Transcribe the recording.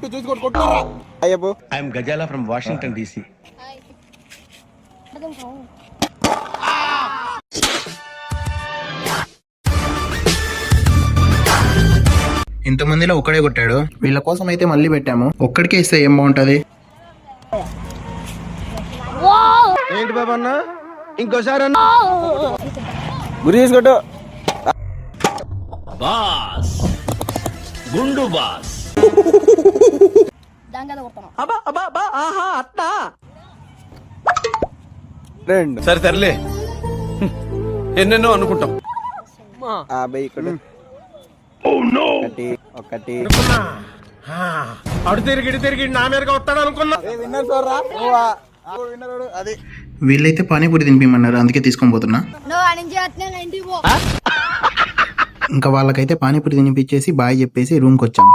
కొట్టు చూసి కొట్టురా. అయ్యబ్బు I'm Ghazala from Washington DC. ఇంతమందిలో ఒక్కడే కొట్టాడు. వీళ్ళ కోసం అయితే మళ్ళీ పెట్టాము. ఒక్కడికే ఇస్తే ఏం బాగుంటది. ఏంటి బాబు అన్న ఇంకోసారి అన్న గురి తీసుకొట్టు. బాస్ గుండు బాస్. రెండు సరే తరలే, ఎన్నెన్నో అనుకుంటాం. ఒకటి ఒకటి అడు తిరిగి నా మీదగా వస్తాడు అనుకున్నా. విన్నర్ చూడరా విన్నర్ అది. వీళ్ళైతే పానీపూరి తినిపిమన్నారు, అందుకే తీసుకొని పోతున్నా. ఇంకా వాళ్ళకైతే పానీపూరి తినిపించేసి బాయ్ చెప్పేసి రూమ్కి వచ్చాం.